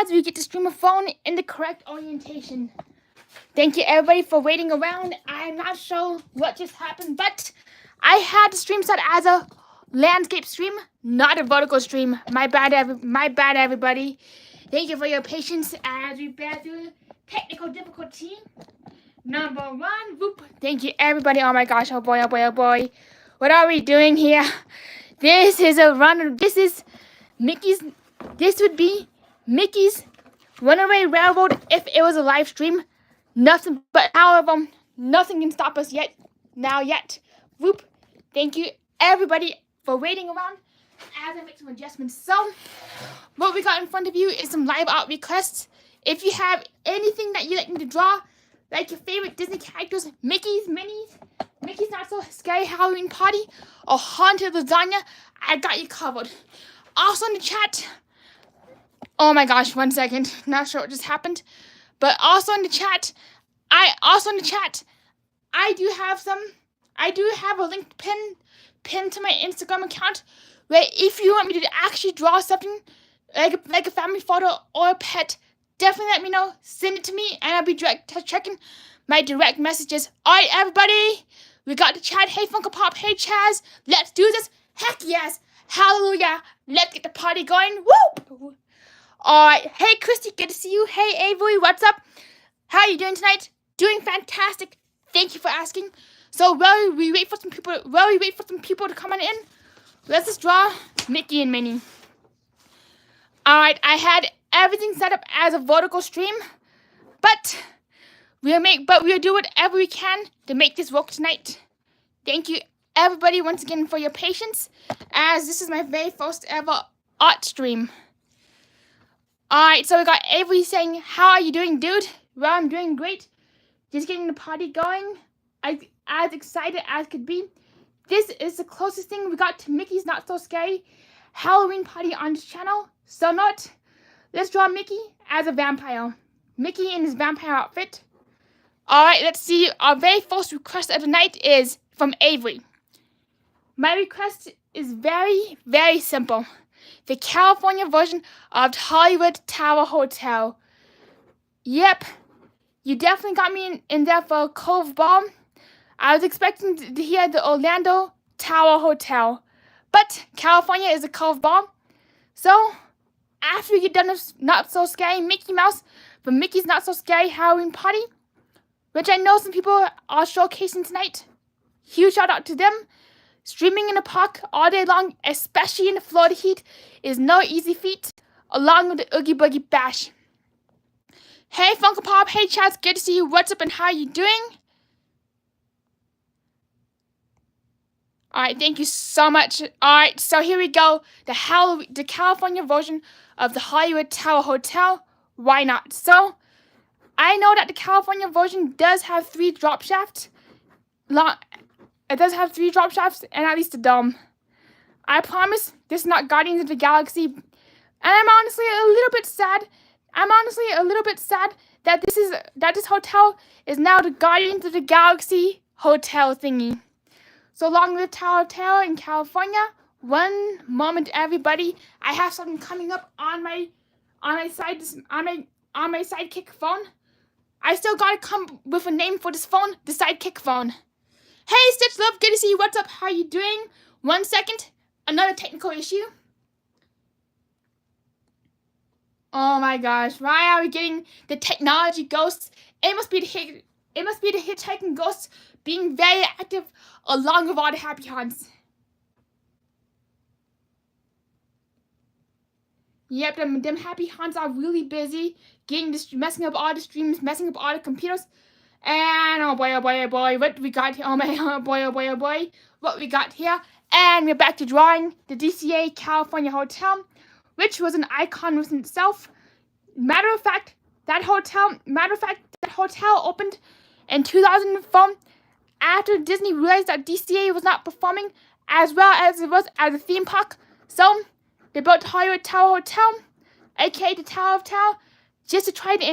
as we get the streamer phone in the correct orientation. Thank you everybody for waiting around. I'm not sure what just happened, but I had the stream set as a landscape stream, not a vertical stream. My bad, everybody. Thank you for your patience as we bear through technical difficulty. Number one, whoop. Thank you everybody. Oh my gosh, oh boy, oh boy, oh boy. What are we doing here? This is a run. This is Mickey's. This would be Mickey's Runaway Railroad if it was a live stream. Nothing, but however, nothing can stop us yet. Whoop. Thank you everybody for waiting around as I make some adjustments. So, what we got in front of you is some live art requests. If you have anything that you like me to draw, like your favorite Disney characters, Mickey's, Minnie's, Mickey's Not So Scary Halloween Party, or Haunted Lasagna, I got you covered. Also in the chat, oh my gosh, 1 second, not sure what just happened, but also in the chat, I do have a link pinned to my Instagram account, where if you want me to actually draw something like a family photo or a pet, definitely let me know. Send it to me, and I'll be checking my direct messages. All right, everybody, we got the chat. Hey, Funko Pop. Hey, Chaz. Let's do this. Heck yes. Hallelujah. Let's get the party going. Whoop. All right. Hey, Christy. Good to see you. Hey, Avery. What's up? How are you doing tonight? Doing fantastic. Thank you for asking. So while we wait for some people to come on in, let's just draw Mickey and Minnie. All right. I had everything set up as a vertical stream, but we'll do whatever we can to make this work tonight. Thank you everybody once again for your patience, as this is my very first ever art stream. Alright, so we got Avery saying, how are you doing, dude? Well, I'm doing great. Just getting the party going. As excited as could be. This is the closest thing we got to Mickey's Not So Scary Halloween Party on this channel. So let's draw Mickey as a vampire. Mickey in his vampire outfit. Alright, let's see. Our very first request of the night is from Avery. My request is very, very simple. The California version of Hollywood Tower Hotel. Yep, you definitely got me in there for a Cove Ball. I was expecting to hear the Orlando Tower Hotel, but California is a Cove Ball. So, after you get done with Not So Scary Mickey Mouse for Mickey's Not So Scary Halloween Party, which I know some people are showcasing tonight, huge shout out to them. Streaming in the park all day long, especially in the Florida heat, is no easy feat, along with the Oogie Boogie Bash. Hey Funko Pop, hey Chaz, good to see you. What's up and how are you doing? Alright, thank you so much. Alright, so here we go. The California version of the Hollywood Tower Hotel. Why not? So, I know that the California version does have 3 drop shafts. It does have 3 drop shafts and at least a dome. I promise this is not Guardians of the Galaxy. And I'm honestly a little bit sad. That this hotel is now the Guardians of the Galaxy hotel thingy. So long live Tower Hotel in California. One moment, everybody. I have something coming up on my sidekick phone. I still gotta come with a name for this phone, the sidekick phone. Hey Stitch Love, good to see you. What's up? How are you doing? 1 second. Another technical issue. Oh my gosh, why are we getting the technology ghosts? It must be the hitchhiking ghosts being very active along with all the happy haunts. Yep, them happy haunts are really busy messing up all the streams, messing up all the computers. And oh boy, what we got here? Oh boy, what we got here? And we're back to drawing the DCA California Hotel, which was an icon within itself. Matter of fact, that hotel opened in 2004 after Disney realized that DCA was not performing as well as it was as a theme park. So they built Hollywood Tower Hotel, aka the Tower of Tower, just to try to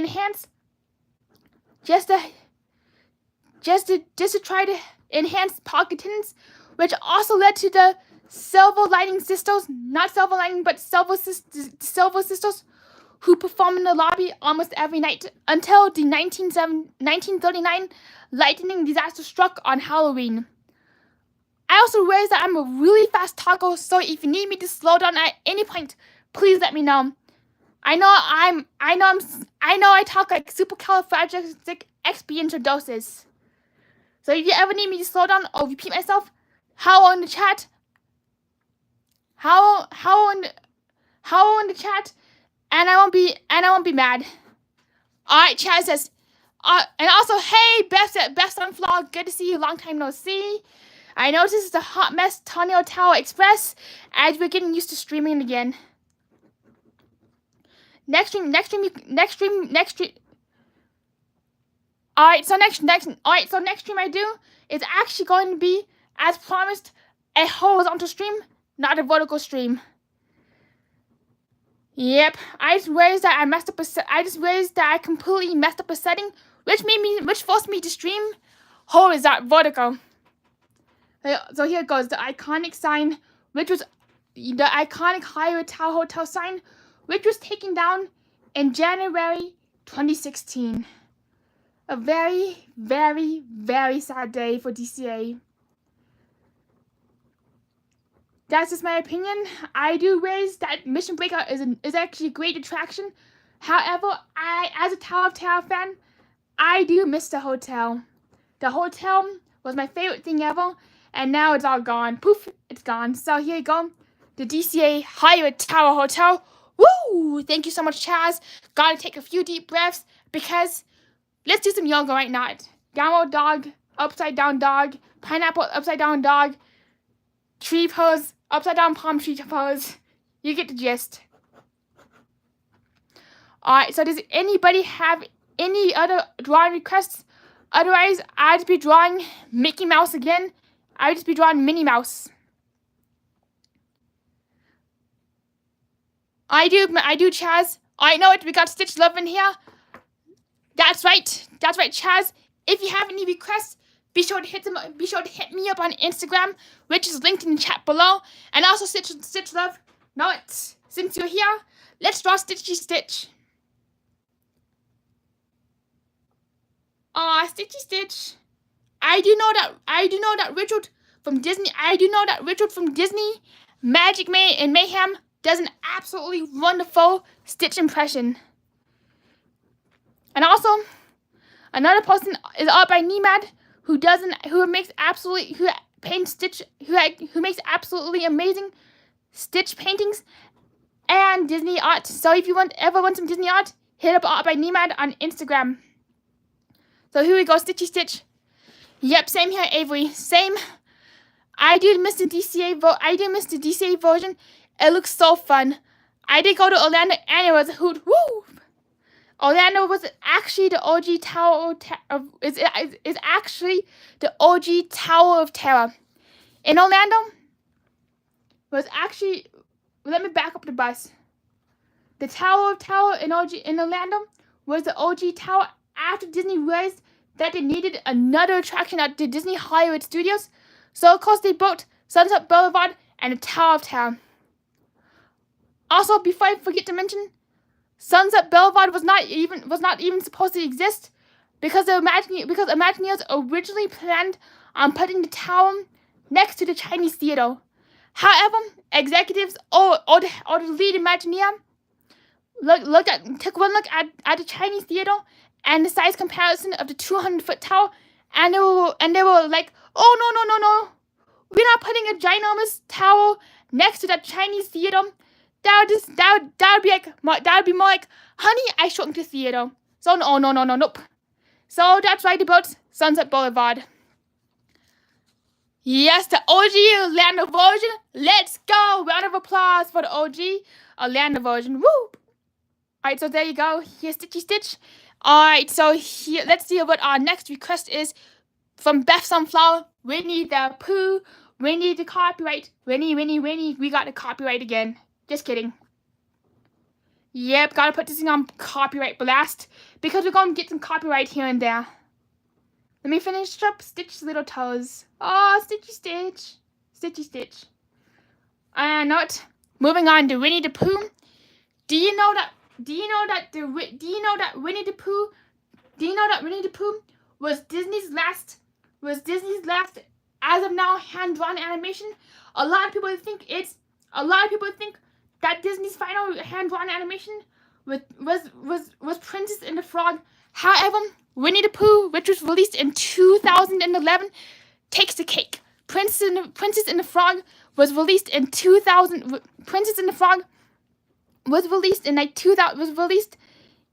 enhance park attendance, which also led to the Silver Lining Sisters, not Silver Lining, but Silver Sisters, who performed in the lobby almost every night until the 1939 lightning disaster struck on Halloween. I also realized that I'm a really fast talker, so if you need me to slow down at any point, please let me know. I know I talk like supercalifragilisticexpialidocious. So if you ever need me to slow down or repeat myself, howl in the chat. Howl in the chat, and I won't be mad. Alright, Chad says, and also, hey, best on vlog, good to see you, long time no see. I noticed it's a hot mess, Tonio Tower Express, as we're getting used to streaming again. Next stream. Alright, so next stream I do is actually going to be, as promised, a horizontal stream, not a vertical stream. Yep, I just realized that I completely messed up a setting, which forced me to stream vertical. So here it goes, the iconic sign, which was the iconic Hyatt Tower Hotel sign, which was taken down in January 2016. A very, very, very sad day for DCA. That's just my opinion. I do raise that Mission Breakout is actually a great attraction. However, as a Tower of Terror fan, I do miss the hotel. The hotel was my favorite thing ever, and now it's all gone. Poof, it's gone. So here you go. The DCA Hyatt Tower Hotel. Woo! Thank you so much, Chaz. Gotta take a few deep breaths because let's do some yoga right now. Downward dog, upside down dog, pineapple upside down dog, tree pose, upside down palm tree pose. You get the gist. Alright, so does anybody have any other drawing requests? Otherwise, I'd be drawing Mickey Mouse again. I'd just be drawing Minnie Mouse. I do, Chaz. I know it. We got Stitch Love in here. That's right, Chaz. If you have any requests, be sure to hit me up on Instagram, which is linked in the chat below. And also, Stitch Love. Know it. Since you're here, let's draw Stitchy Stitch. Aw, Stitchy Stitch. I do know that Richard from Disney. Magic May and Mayhem does an absolutely wonderful Stitch impression. And also, another person is art by Nemad, who makes absolutely amazing Stitch paintings and Disney art. So if you ever want some Disney art, hit up art by Nemad on Instagram. So here we go, Stitchy Stitch. Yep, same here, Avery. Same. I did miss the DCA version. It looks so fun. I did go to Orlando and it was a hoot. Woo! Orlando was actually the OG Tower is actually the OG Tower of Terror. In Orlando was actually, let me back up the bus. The Tower of Terror in Orlando was the OG tower after Disney realized that they needed another attraction at the Disney Hollywood Studios. So of course they built Sunset Boulevard and the Tower of Terror. Also, before I forget to mention, Sunset Boulevard was not even supposed to exist because Imagineers originally planned on putting the tower next to the Chinese theater. However, executives or the lead Imagineer took one look at the Chinese theater and the size comparison of the 200-foot tower, and they were like, oh no, we're not putting a ginormous tower next to that Chinese theater. That would be more like, honey, I shrunk the theater. So nope. So that's why they built Sunset Boulevard. Yes, the OG Orlando version. Let's go. Round of applause for the OG Orlando version. Woo! Alright, so there you go. Here's Stitchy Stitch. Alright, so here, let's see what our next request is from Beth Sunflower. Winnie the Pooh. Winnie the copyright. Winnie. We got the copyright again. Just kidding. Yep, gotta put this thing on copyright blast because we're gonna get some copyright here and there. Let me finish up Stitch's little toes. Oh, Stitchy Stitch. Stitchy Stitch. Not moving on to Winnie the Pooh. Do you know that Do you know that Winnie the Pooh? Do you know that Winnie the Pooh was Disney's last as of now hand-drawn animation? A lot of people think that Disney's final hand-drawn animation was Princess and the Frog. However, Winnie the Pooh, which was released in 2011, takes the cake. Princess and the Frog was released in 2000. Princess and the Frog was released in like 2000. Was released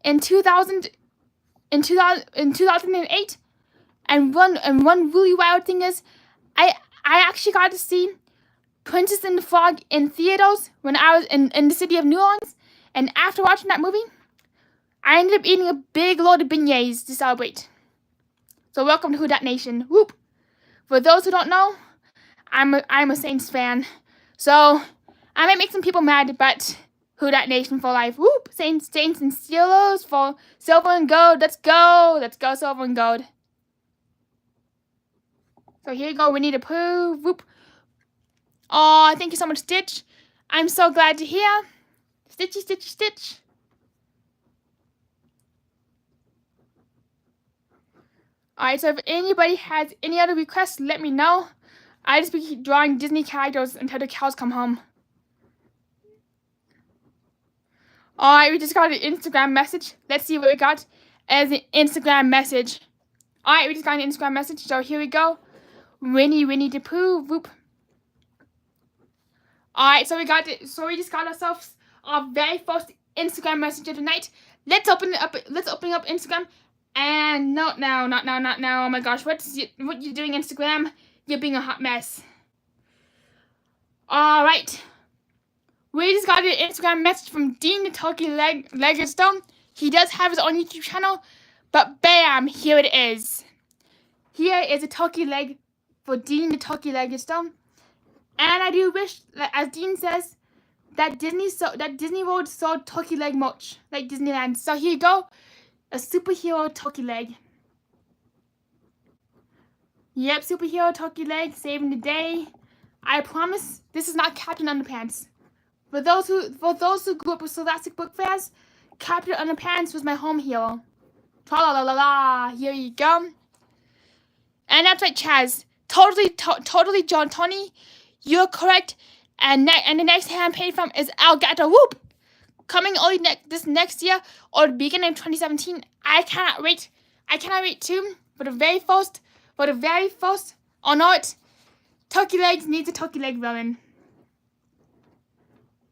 in 2000. In 2008. And one really wild thing is, I actually got to see Princess and the Frog in theaters when I was in the city of New Orleans. And after watching that movie, I ended up eating a big load of beignets to celebrate. So welcome to Who Dat Nation. Whoop! For those who don't know, I'm a Saints fan. So I might make some people mad, but Who Dat Nation for life. Whoop! Saints and Steelers for silver and gold. Let's go! Let's go silver and gold. So here you go, Winnie the Pooh. Whoop! Oh, thank you so much, Stitch. I'm so glad to hear. Stitchy, stitchy, stitch. Alright, so if anybody has any other requests, let me know. I just be drawing Disney characters until the cows come home. Alright, we just got an Instagram message. Let's see what we got as an Instagram message. Alright, we just got an Instagram message, so here we go. Winnie the Pooh. Whoop. Alright, so we just got ourselves our very first Instagram message of the night. Let's open it up. Let's open up Instagram. And not now. Oh my gosh, what you doing, Instagram? You're being a hot mess. Alright. We just got an Instagram message from Dean the Turkey Legged Stone. He does have his own YouTube channel, but bam, here it is. Here is a turkey leg for Dean the Turkey Legged Stone. And I do wish, as Dean says, that Disney World sold turkey leg merch like Disneyland. So here you go, a superhero turkey leg. Yep, superhero turkey leg, saving the day. I promise this is not Captain Underpants. For those who grew up with Scholastic Book Fairs, Captain Underpants was my home hero. Tra-la-la-la-la, here you go. And that's right, Chaz. Totally, John Tony. You're correct. And the next hand paid from is Elgato. Whoop! Coming early this next year or the beginning of 2017. I cannot wait. Too. For the very first. Oh no, turkey legs needs a turkey leg villain.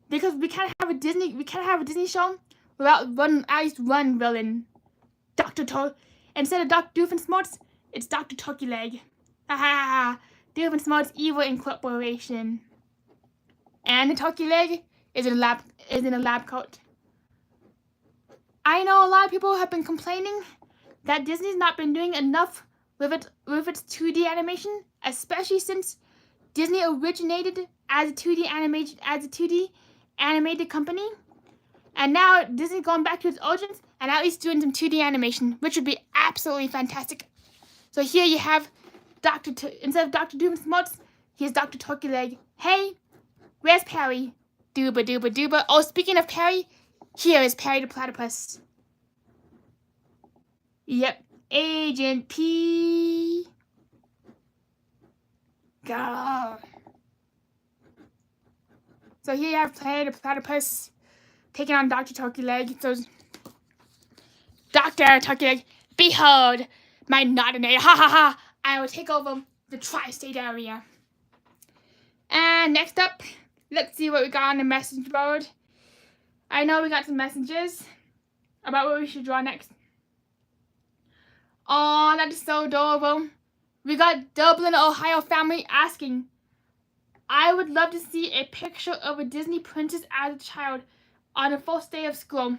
Because we can't have a Disney show without at least one villain. Instead of Dr. Doofenshmirtz, it's Dr. Turkey Leg. Ha ha ha. Doofenshmirtz Evil Incorporation. And the turkey leg is in a lab coat. I know a lot of people have been complaining that Disney's not been doing enough with its 2D animation, especially since Disney originated as a 2D animated company, and now Disney's going back to its origins and at least doing some 2D animation, which would be absolutely fantastic. So here you have instead of Dr. Doofenshmirtz, here's Dr. Turkey Leg. Hey, where's Perry? Dooba dooba dooba. Oh, speaking of Perry, here is Perry the Platypus. Yep, Agent P. Go. So here you have Perry the Platypus taking on Dr. Turkey Leg. So, Dr. Turkey Leg, behold my Nodinator. Ha ha ha! I will take over the tri-state area. And next up, let's see what we got on the message board. I know we got some messages about what we should draw next. Oh, that is so adorable. We got Dublin, Ohio family asking, I would love to see a picture of a Disney princess as a child on the first day of school.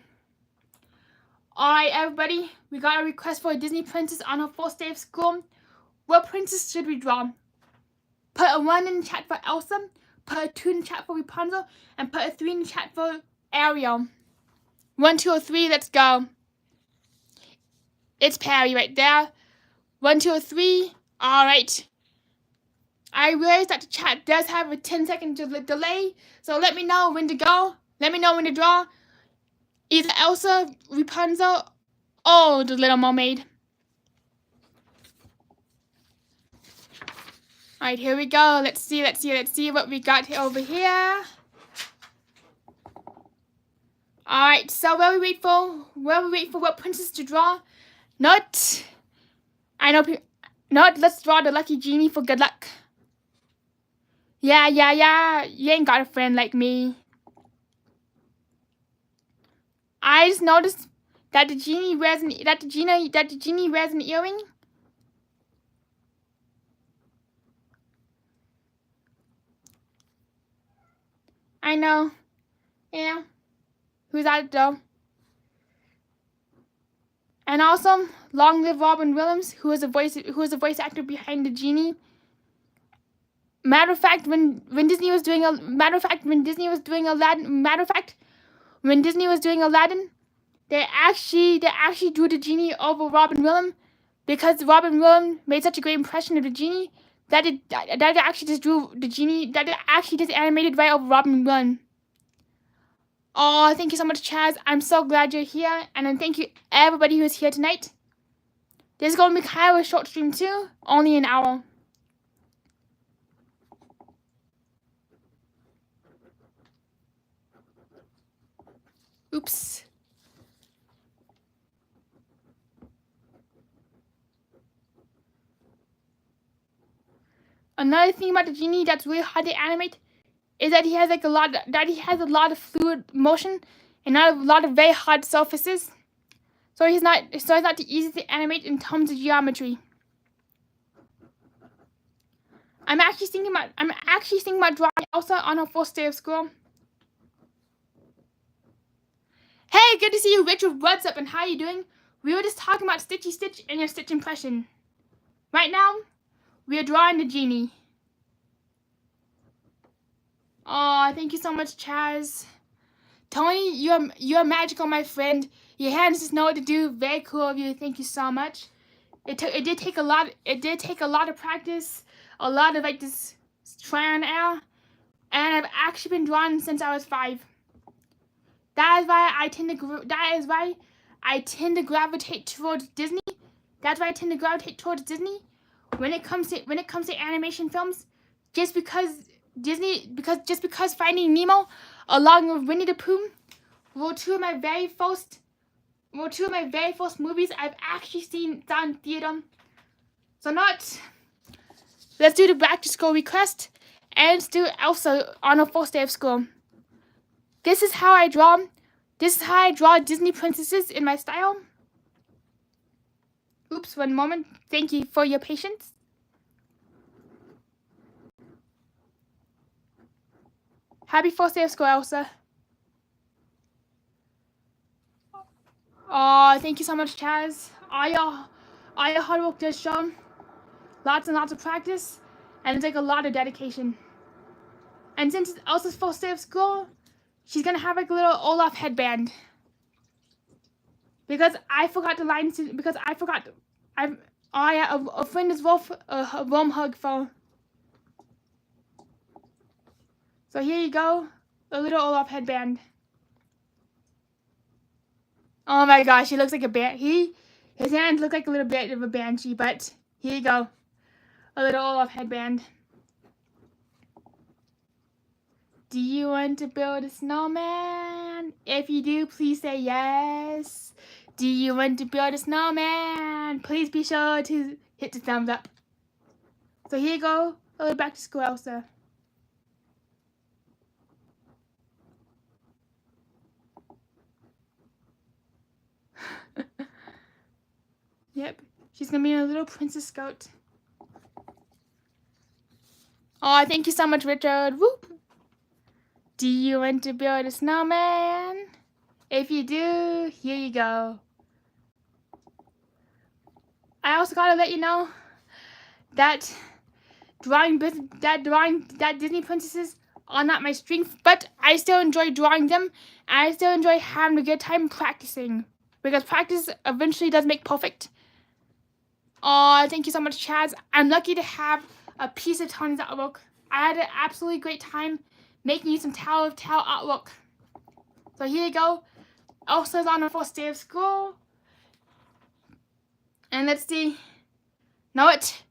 Alright, everybody, we got a request for a Disney princess on her first day of school. What princess should we draw? Put a 1 in the chat for Elsa, put a 2 in the chat for Rapunzel, and put a 3 in the chat for Ariel. 1, 2, or 3, let's go. It's Perry right there. 1, 2, or 3. Alright. I realize that the chat does have a 10-second delay, so let me know when to go. Let me know when to draw. Either Elsa, Rapunzel, or the Little Mermaid. Alright, here we go. Let's see what we got over here. Alright, so while we wait for what princess to draw, let's draw the lucky genie for good luck. Yeah, you ain't got a friend like me. I just noticed that the genie wears an earring. I know. Yeah. Who's that though? And also, long live Robin Williams, who is a voice actor behind the genie. Matter of fact, when Disney was doing Aladdin, they actually drew the genie over Robin Williams because Robin Williams made such a great impression of the genie that it actually just drew the genie, that it actually just animated right over Robin Williams. Oh, thank you so much, Chaz. I'm so glad you're here, and then thank you everybody who's here tonight. This is going to be kind of a short stream too, only an hour. Oops. Another thing about the genie that's really hard to animate is that he has a lot of fluid motion and not a lot of very hard surfaces. So it's not the easiest to animate in terms of geometry. I'm actually thinking about drawing Elsa on her first day of school. Hey, good to see you, Richard. What's up and how you doing? We were just talking about Stitchy Stitch and your Stitch impression. Right now, we are drawing the genie. Oh, thank you so much, Chaz. Tony, you're magical, my friend. Your hands just know what to do. Very cool of you. Thank you so much. It did take a lot of practice, a lot of like this trial and error, and I've actually been drawing since I was 5. That is why I tend to gravitate towards Disney. That's why I tend to gravitate towards Disney when it comes to animation films. Just because Finding Nemo, along with Winnie the Pooh, were two of my very first movies I've actually seen in theater. So let's do the back to school request, and let's do Elsa on her first day of school. This is how I draw Disney princesses in my style. Oops, one moment. Thank you for your patience. Happy first day of school, Elsa. Oh, thank you so much, Chaz. All your hard work does show. Lots and lots of practice, and it's like a lot of dedication. And since it's Elsa's first day of school, she's gonna have like a little Olaf headband. Because I forgot the lines. A friend is worth a warm hug for. So here you go, a little Olaf headband. Oh my gosh, he looks like a his hands look like a little bit of a banshee, but here you go, a little Olaf headband. Do you want to build a snowman? If you do, please say yes. Do you want to build a snowman? Please be sure to hit the thumbs up. So here you go, a little back to school Elsa. Yep, she's gonna be a little princess goat. Oh, thank you so much, Richard. Whoop. Do you want to build a snowman? If you do, here you go. I also gotta let you know that drawing Disney princesses are not my strength, but I still enjoy drawing them, and I still enjoy having a good time practicing, because practice eventually does make perfect. Oh, thank you so much, Chaz. I'm lucky to have a piece of Tony's artwork. I had an absolutely great time making you some Tower of Terror artwork. So here you go. Elsa's on her first day of school. And let's see. Know it.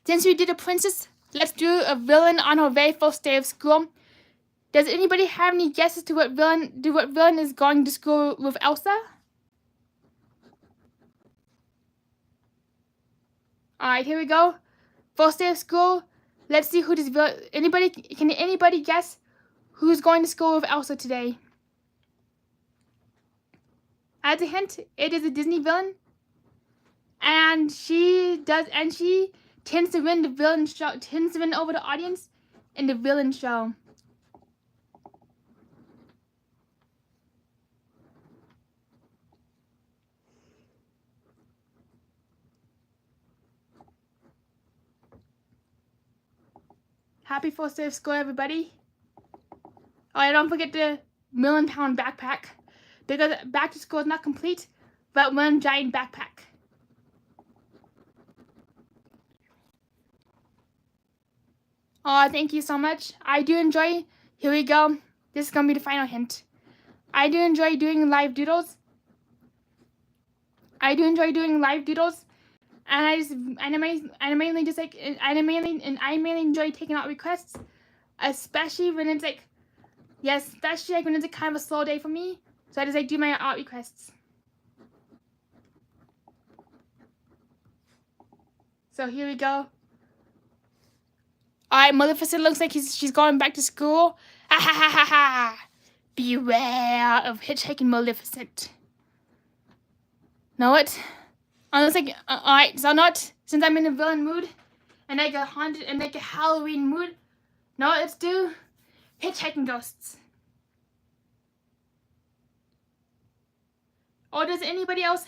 Since we did a princess, let's do a villain on her very first day of school. Does anybody have any guesses to what villain is going to school with Elsa? Alright, here we go. First day of school. Let's see who this villain. Can anybody guess who's going to school with Elsa today? As a hint, it is a Disney villain. And she tends to win the villain show, tends to win over the audience in the villain show. Happy first day of school, everybody. Oh, don't forget the £1,000,000 backpack. Because back to school is not complete, but one giant backpack. Oh, thank you so much. I do enjoy, here we go. This is going to be the final hint. I do enjoy doing live doodles. And I mainly enjoy taking out requests, especially when it's like, especially like when it's kind of a slow day for me. So I just like do my art requests. So here we go. Alright, Maleficent looks like she's going back to school. Ha ha ha ha ha! Beware of hitchhiking Maleficent. Know it? Alright, so not since I'm in a villain mood and like a haunted and like a Halloween mood. No, let's do hitchhiking ghosts. Or does anybody else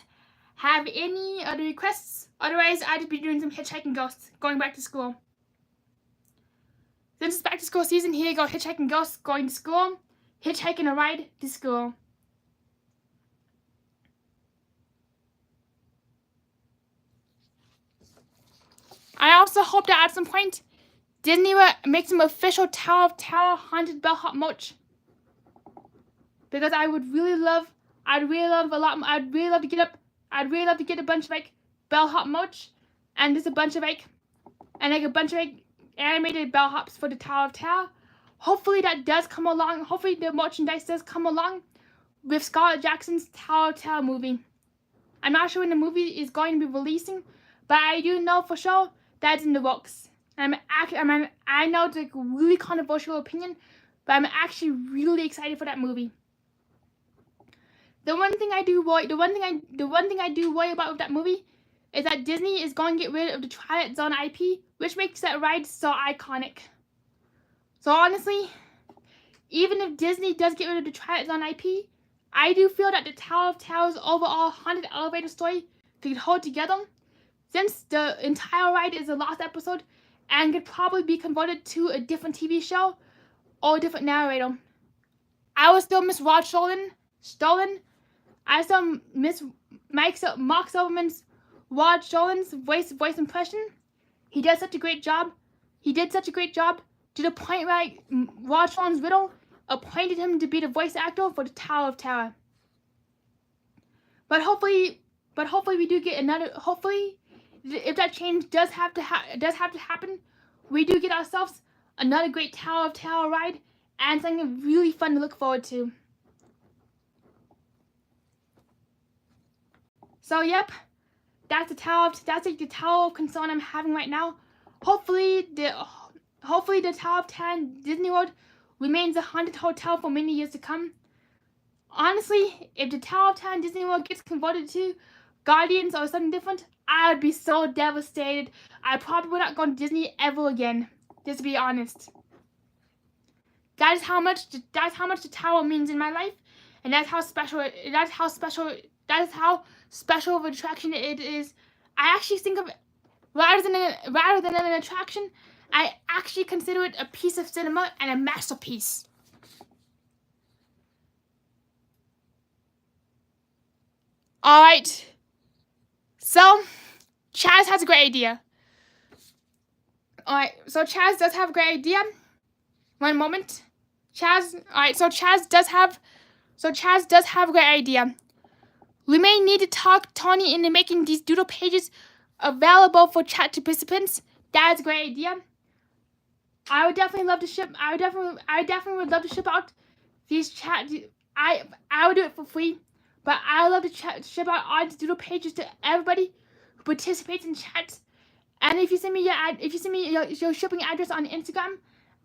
have any other requests? Otherwise, I'd be doing some hitchhiking ghosts going back to school. Since it's back to school season, here you go, hitchhiking ghosts going to school. Hitchhiking a ride to school. I also hope that at some point, Disney will make some official Tower of Terror haunted bellhop merch. Because I would really love, I'd really love to get a bunch of like bellhop merch, and just a bunch of like animated bellhops for the Tower of Terror. Hopefully that does come along. Hopefully the merchandise does come along with Scarlett Jackson's Tower of Terror movie. I'm not sure when the movie is going to be releasing, but I do know for sure that's in the works. And I know it's like a really controversial opinion, but I'm actually really excited for that movie. The one thing I do worry about with that movie is that Disney is going to get rid of the Twilight Zone IP, which makes that ride so iconic. So honestly, even if Disney does get rid of the Twilight Zone IP, I do feel that the Tower of Terror's overall haunted elevator story could hold together, since the entire ride is a lost episode and could probably be converted to a different TV show or a different narrator. I will still miss Rod Stolen. I still miss Mark Silverman's Rod Stolen's voice impression. He did such a great job. To the point where Rod Stolen's Riddle appointed him to be the voice actor for the Tower of Terror. But hopefully we do get another. Hopefully, if that change does have to happen, we do get ourselves another great Tower of Terror ride and something really fun to look forward to. So yep, that's the Tower of concern I'm having right now. Hopefully the Tower of Terror in Disney World remains a haunted hotel for many years to come. Honestly, if the Tower of Terror in Disney World gets converted to Guardians or something different, I would be so devastated. I probably would not go to Disney ever again, just to be honest. That is how much the tower means in my life, and that's how special of an attraction it is. I actually think of it rather than an attraction, I actually consider it a piece of cinema and a masterpiece. Alright. So, Chaz has a great idea. Alright, so Chaz does have a great idea. One moment. Chaz So Chaz does have a great idea. We may need to talk Tony into making these doodle pages available for chat participants. That's a great idea. I would definitely love to ship. I definitely would love to ship out these chat. I would do it for free, but I would love to ship out all these doodle pages to everybody who participates in chats. And if you send me your shipping address on Instagram,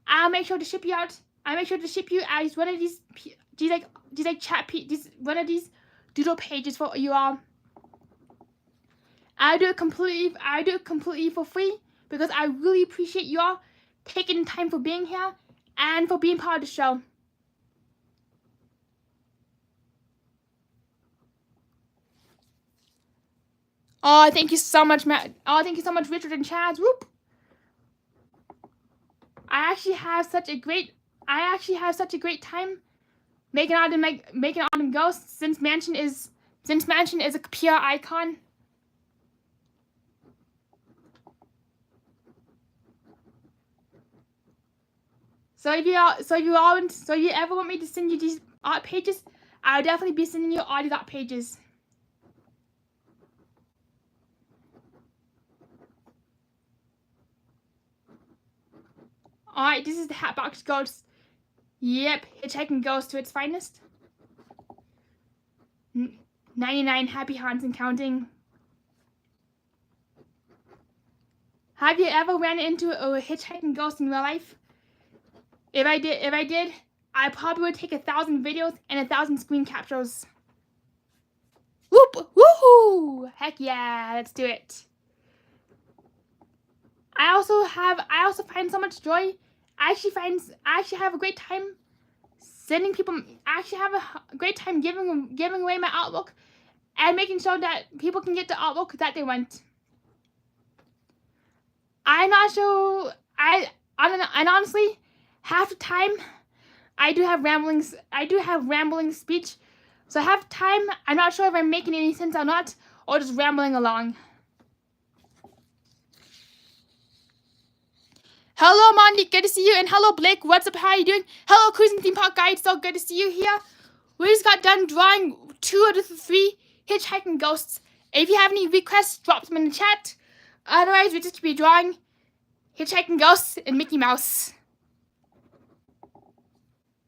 I'll make sure to ship you out. I'll make sure to ship you as one of these one of these doodle pages for you all. I do it completely for free because I really appreciate you all taking time for being here and for being part of the show. Oh, thank you so much, Matt. Oh, thank you so much, Richard and Chaz. Whoop. I actually have such a great time making all them ghosts since Mansion is a pure icon. So if you ever want me to send you these art pages, I'll definitely be sending you all these art pages. Alright, this is the Hatbox Ghost. Yep, hitchhiking ghost to its finest. 99 happy hands and counting. Have you ever ran into a hitchhiking ghost in real life? If I did, I probably would take 1,000 videos and 1,000 screen captures. Whoop! Woohoo! Heck yeah, let's do it. I also find so much joy. I actually have a great time sending people. I actually have a great time giving away my artwork and making sure that people can get the artwork that they want. I'm not sure. And honestly, half the time I do have rambling speech. So half the time I'm not sure if I'm making any sense or not, or just rambling along. Hello, Mondi, good to see you. And hello, Blake, what's up? How are you doing? Hello, Cruising Theme Park Guide, so good to see you here. We just got done drawing 2 out of the 3 hitchhiking ghosts. If you have any requests, drop them in the chat. Otherwise, we just keep drawing hitchhiking ghosts and Mickey Mouse.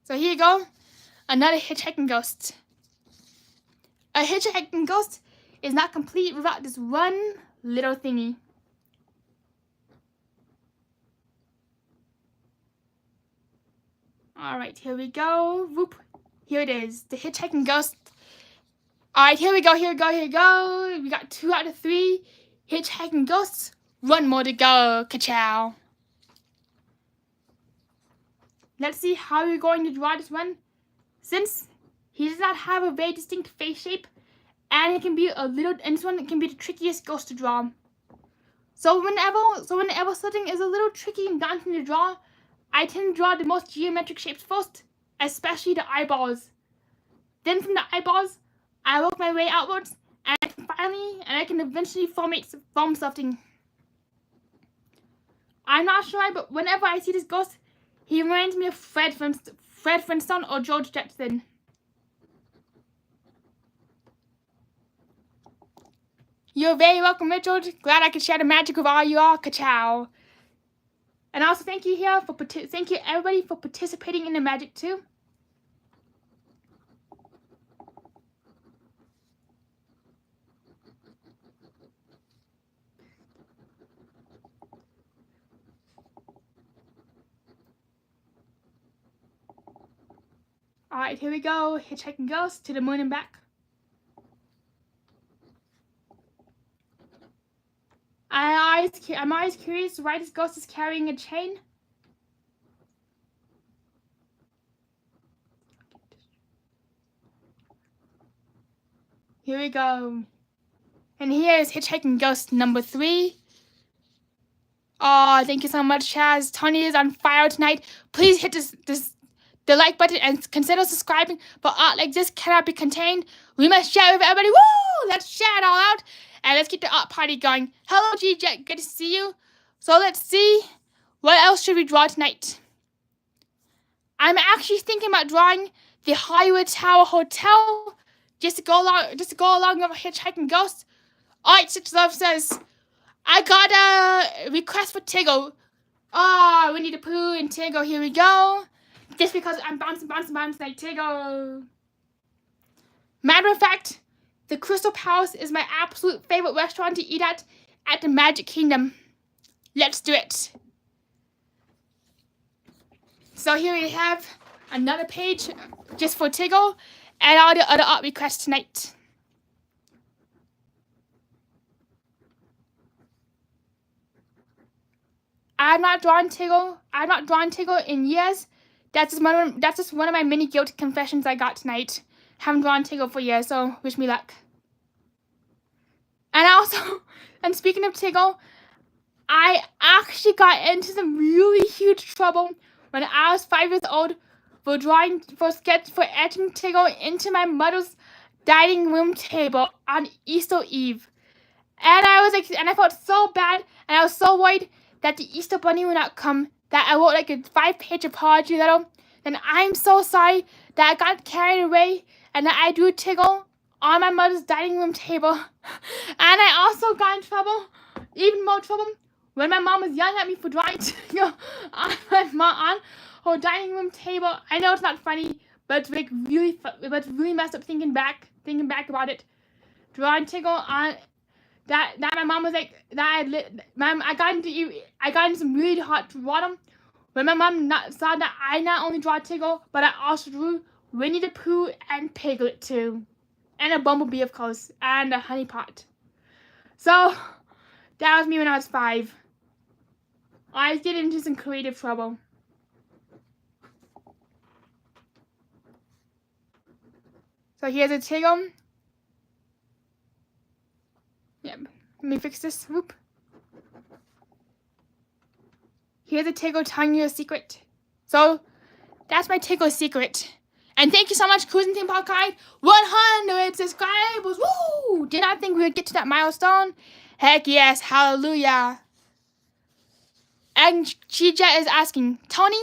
So here you go, another hitchhiking ghost. A hitchhiking ghost is not complete without this one little thingy. Alright, here we go. Whoop. Here it is. The hitchhiking ghost. Alright, here we go. We got 2 out of 3 hitchhiking ghosts. 1 more to go. Ka-chow. Let's see how we're going to draw this one. Since he does not have a very distinct face shape, and it can be this one can be the trickiest ghost to draw. So whenever something is a little tricky and daunting to draw, I tend to draw the most geometric shapes first, especially the eyeballs. Then from the eyeballs, I work my way outwards, and I can eventually form something. I'm not sure, but whenever I see this ghost, he reminds me of Fred Flintstone or George Jetson. You're very welcome, Richard. Glad I could share the magic with all you all. Ka-chow. And also thank you everybody for participating in the magic too. Alright, here we go. Hitchhiking ghost to the moon and back. I'm always curious why this ghost is carrying a chain. Here we go. And here is hitchhiking ghost number 3. Oh, thank you so much, Chaz. Tony is on fire tonight. Please hit the like button and consider subscribing, for art like this cannot be contained. We must share with everybody. Woo! Let's share it all out. And let's keep the art party going. Hello, G-Jet. Good to see you. So let's see. What else should we draw tonight? I'm actually thinking about drawing the Hollywood Tower Hotel, just to go along with a hitchhiking ghost. Alright, Six Love says, I got a request for Tiggle. Oh, Winnie the Pooh and Tiggle, here we go. Just because I'm bouncing like Tiggle. Matter of fact, the Crystal Palace is my absolute favorite restaurant to eat at the Magic Kingdom. Let's do it. So here we have another page just for Tiggle and all the other art requests tonight. I've not drawn Tiggle in years. That's just one of my many guilty confessions I got tonight. Haven't drawn Tiggle for years, so wish me luck. And speaking of Tiggle, I actually got into some really huge trouble when I was 5 years old for etching Tiggle into my mother's dining room table on Easter Eve. And I felt so bad, and I was so worried that the Easter Bunny would not come, that I wrote like a 5-page apology letter. Then I'm so sorry that I got carried away and that I drew Tiggle on my mother's dining room table. And I also got in trouble, even more trouble, when my mom was yelling at me for drawing Tiggle on her dining room table. I know it's not funny, but it's like really messed up thinking back about it. Drawing Tiggle on that my mom was like I got into some really hot water when my mom saw that I not only draw Tiggle, but I also drew Winnie the Pooh and Piglet too, and a bumblebee of course, and a honey pot. So that was me when I was 5. I get into some creative trouble. So here's a Tiggle. Yep. Let me fix this. Whoop. Here's a Tiggle telling you a secret. So that's my Tiggle secret. And thank you so much, Cruising Theme Park Guide. 100 subscribers. Woo! Did not think we would get to that milestone. Heck yes. Hallelujah. And Chija is asking, Tony,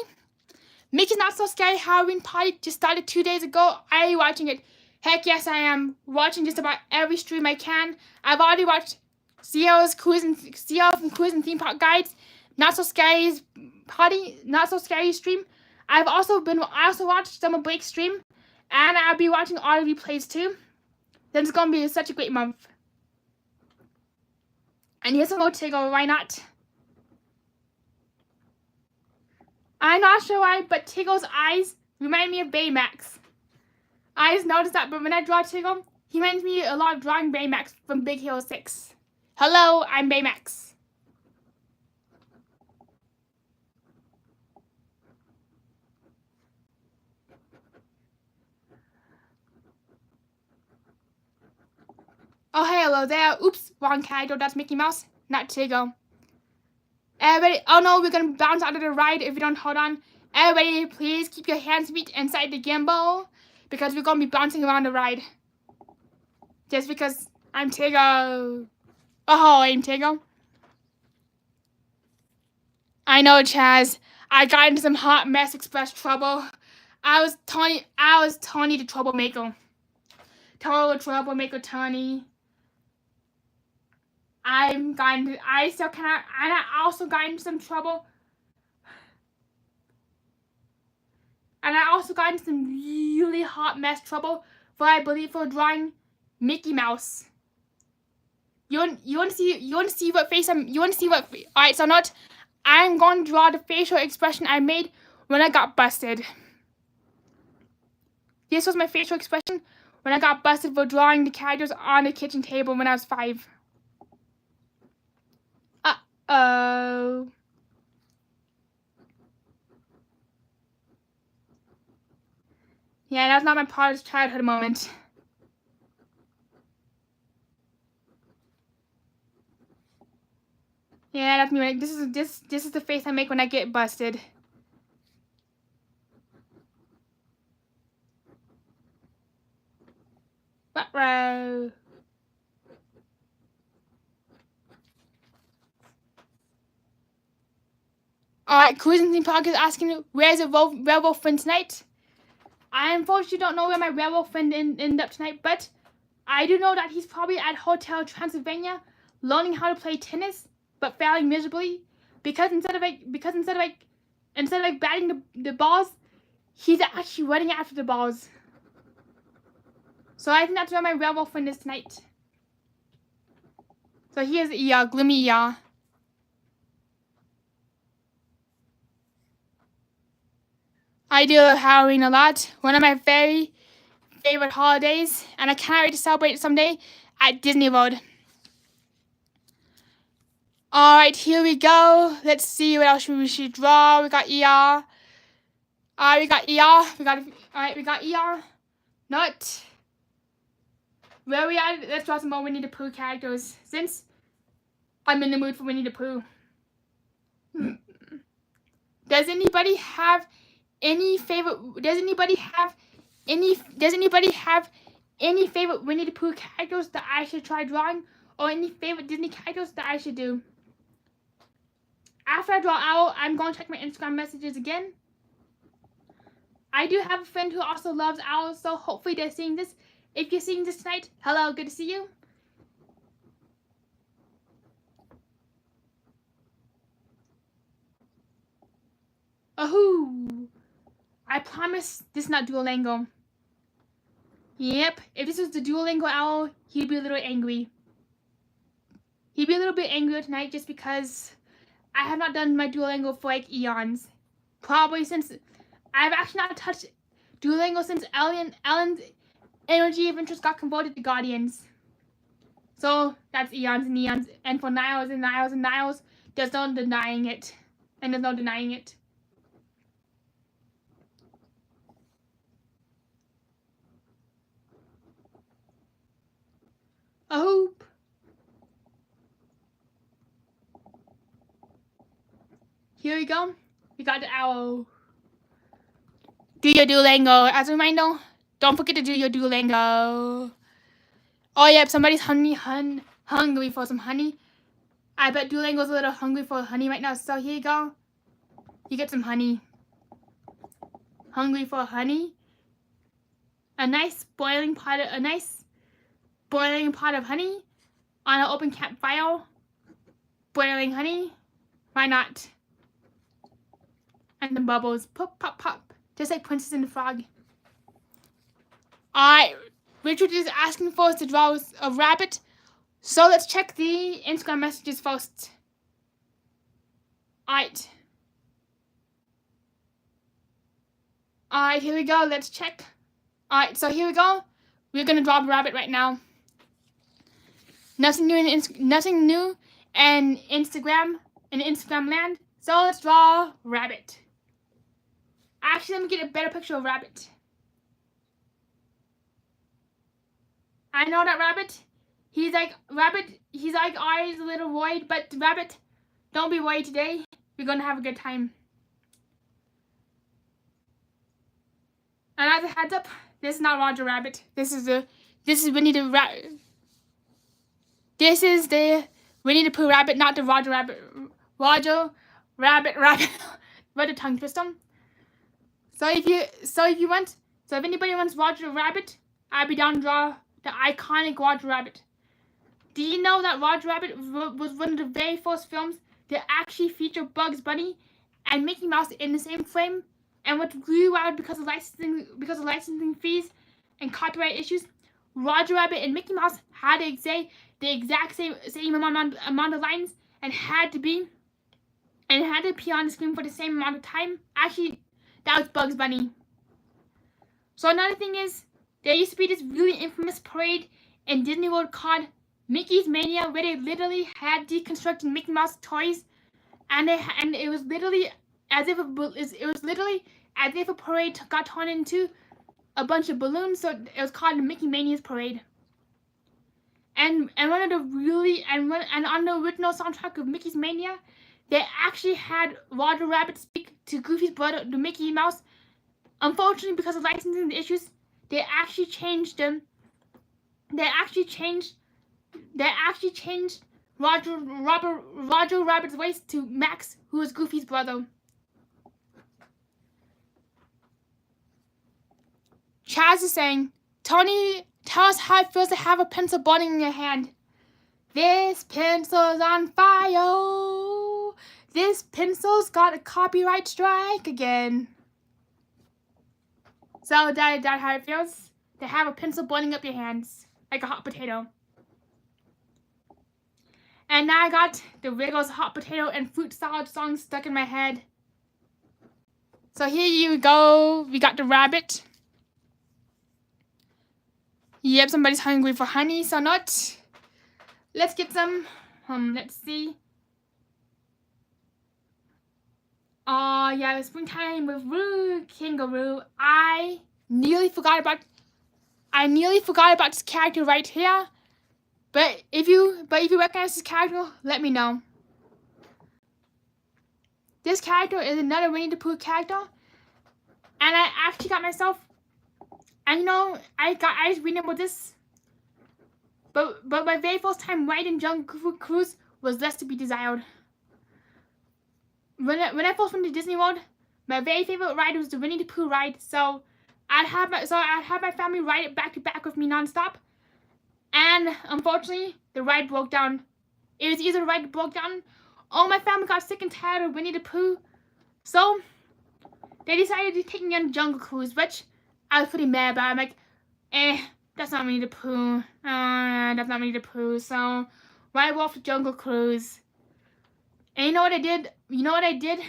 Mickey's Not So Scary Halloween Party just started 2 days ago. Are you watching it? Heck yes, I am watching just about every stream I can. I've already watched CL from Cruising Theme Park Guides, Not So Scary stream. I also watched some of Blake's stream, and I'll be watching all the replays too. Then it's gonna be such a great month. And here's some more Tiggle, why not? I'm not sure why, but Tiggle's eyes remind me of Baymax. I just noticed that, but when I draw Tiggle, he reminds me a lot of drawing Baymax from Big Hero 6. Hello, I'm Baymax. Oh, hey, hello there. Oops, wrong character. That's Mickey Mouse, not Tiggle. Everybody, oh no, we're gonna bounce out of the ride if you don't hold on. Everybody, please keep your hands feet inside the gimbal, because we're gonna be bouncing around the ride. Just because I'm Tiggle. Oh, I'm Tiggle. I know, Chaz. I got into some hot mess express trouble. I was Tony the troublemaker. Total troublemaker, Tony. I also got into some trouble. And I also got into some really hot mess trouble for drawing Mickey Mouse. You want to see what face alright, so I'm going to draw the facial expression I made when I got busted. This was my facial expression when I got busted for drawing the characters on the kitchen table when I was 5. Uh-oh. Yeah, that's not my proudest childhood moment. Yeah, that's me. This is the face I make when I get busted. Ruh-roh. Alright, Cruising Theme Park is asking, where's the werewolf friend tonight? I unfortunately don't know where my werewolf friend ended up tonight, but I do know that he's probably at Hotel Transylvania learning how to play tennis, but failing miserably because instead of batting the balls, he's actually running after the balls. So I think that's where my werewolf friend is tonight. So here's gloomy I do love Halloween a lot. One of my very favorite holidays, and I can't wait to celebrate it someday at Disney World. Alright, here we go. Let's see what else we should draw. We got ER. We got ER. Nut. Where we at? Let's draw some more Winnie the Pooh characters, since I'm in the mood for Winnie the Pooh. Does anybody have any favorite Winnie the Pooh characters that I should try drawing, or any favorite Disney characters that I should do? After I draw Owl, I'm going to check my Instagram messages again. I do have a friend who also loves owls, so hopefully they're seeing this. If you're seeing this tonight, hello, good to see you. Ahoo! I promise this is not Duolingo. Yep, if this was the Duolingo owl, he'd be a little angry. He'd be a little bit angrier tonight just because I have not done my Duolingo for like eons. Probably since I've actually not touched Duolingo since Ellen's energy of interest got converted to Guardians. So that's eons and eons, and for Niles and Niles and Niles, there's no denying it. And there's no denying it. I hope. Here we go. We got the owl. Do your Duolingo. As a reminder, don't forget to do your Duolingo. Oh, yep, somebody's hungry for some honey. I bet Duolingo's a little hungry for honey right now. So here you go. You get some honey. Hungry for honey. A nice boiling pot of honey on an open campfire. Boiling honey. Why not? And the bubbles. Pop, pop, pop. Just like Princess and the Frog. Alright. Richard is asking for us to draw a rabbit. So let's check the Instagram messages first. Alright. Alright, here we go. Let's check. Alright, so here we go. We're gonna draw a rabbit right now. Nothing new in Instagram land. So let's draw rabbit. Actually, let me get a better picture of rabbit. I know that rabbit. He's like eyes a little worried, but rabbit, don't be worried today. We're gonna have a good time. And as a heads up, this is not Roger Rabbit. This is Winnie the Rabbit. This is the Winnie the Pooh rabbit, not the Roger Rabbit. Roger Rabbit. What a tongue twister. So if anybody wants Roger Rabbit, I'll be down to draw the iconic Roger Rabbit. Do you know that Roger Rabbit was one of the very first films that actually featured Bugs Bunny and Mickey Mouse in the same frame? And what grew out because of licensing fees and copyright issues, Roger Rabbit and Mickey Mouse had to say the exact same amount of lines and had to appear on the screen for the same amount of time. Actually, that was Bugs Bunny. So another thing is, there used to be this really infamous parade in Disney World called Mickey's Mania, where they literally had deconstructed Mickey Mouse toys, and it was literally as if a parade got turned into a bunch of balloons. So it was called the Mickey Mania's Parade. And on the original soundtrack of Mickey's Mania, they actually had Roger Rabbit speak to Goofy's brother, the Mickey Mouse. Unfortunately, because of licensing issues, they actually changed Roger Rabbit's voice to Max, who is Goofy's brother. Chaz is saying, Tony, tell us how it feels to have a pencil burning in your hand. This pencil's on fire. This pencil's got a copyright strike again. So that how it feels to have a pencil burning up your hands like a hot potato. And now I got the Wiggles hot potato and fruit salad song stuck in my head. So here you go. We got the rabbit. Yep, somebody's hungry for honey, so not. Let's get some. Let's see. Oh yeah, springtime with Roo Kangaroo. I nearly forgot about this character right here. But if you recognize this character, let me know. This character is another Winnie the Pooh character, and I actually got myself. And you know, I was reading about this. But my very first time riding Jungle Cruise was less to be desired. When I first went to Disney World, my very favorite ride was the Winnie the Pooh ride. So I'd have my family ride it back to back with me nonstop. And unfortunately, the ride broke down. It was either the ride broke down, or my family got sick and tired of Winnie the Pooh. So they decided to take me on Jungle Cruise, which I was pretty mad about. I'm like, that's not Winnie the Pooh. That's not Winnie the Pooh. So why go off the Jungle Cruise? And you know what I did?